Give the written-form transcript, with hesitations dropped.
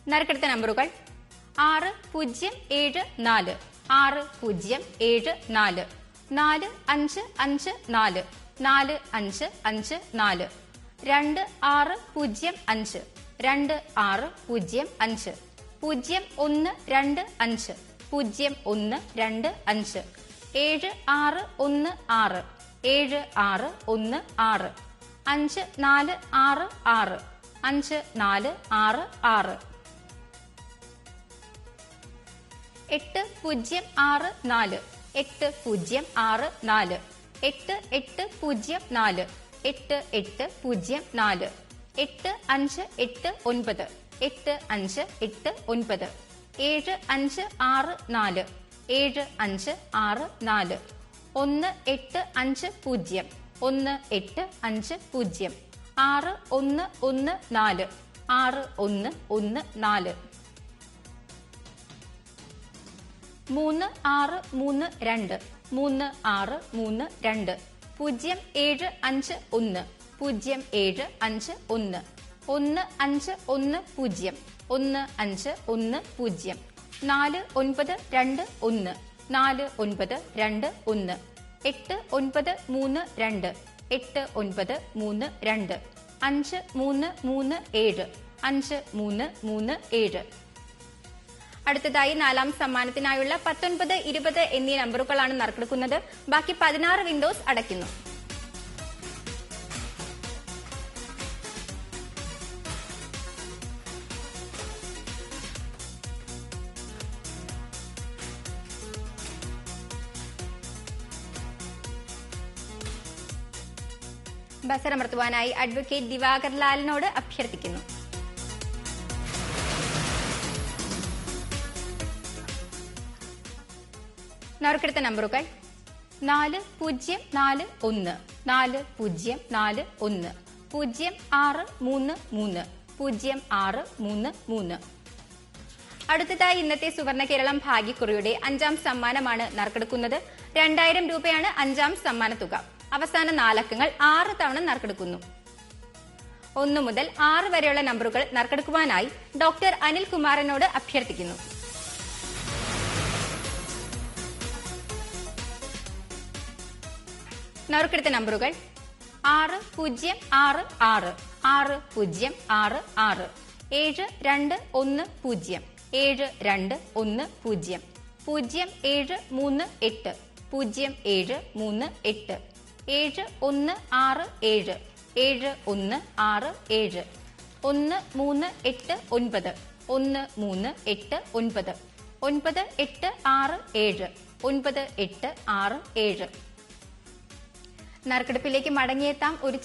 നറുക്കെടുത്ത നമ്പറുകൾ 6074 6074 4554 4554 2605 2605 0125 0125 7616 7616 5466 5466 8064 8064 8804 8804 8589 8589 7564 7564 1850 1850 6114 6114 3632 3632 0751 0751 1510 1510 4921 4921 8932 8932 5337 5337. അടുത്തതായി നാലാം സമ്മാനത്തിനായുള്ള 19, 20 എന്നീ നമ്പറുകളാണ് നറുക്കെടുക്കുന്നത്. ബാക്കി 16 വിൻഡോസ് അടയ്ക്കുന്നു. ബസറമർത്തുവാനായി അഡ്വക്കേറ്റ് ദിവാകർ ലാലിനോട് അഭ്യർത്ഥിക്കുന്നു. നറുക്കെടുത്ത നമ്പറുകൾ 4041 4041 0633 0633. അടുത്തതായി ഇന്നത്തെ സുവർണ കേരളം ഭാഗ്യക്കുറിയുടെ 5ാം സമ്മാനമാണ് നറുക്കെടുക്കുന്നത്. 2000 രൂപയാണ് 5ാം സമ്മാന തുക. അവസാന 4 അക്കങ്ങൾ 6 തവണ നറുക്കെടുക്കുന്നു. 1 മുതൽ 6 വരെയുള്ള നമ്പറുകൾ നറുക്കെടുക്കുവാനായി ഡോക്ടർ അനിൽ കുമാറിനോട് അഭ്യർത്ഥിക്കുന്നു. നറുക്കെടുത്ത നമ്പറുകൾ 6066 6066 7210 7210 0738 0738 7167 7167 1389 1389 9867 9867. നറുക്കെടുപ്പിലേക്ക് മടങ്ങിയെത്താം. ഒരു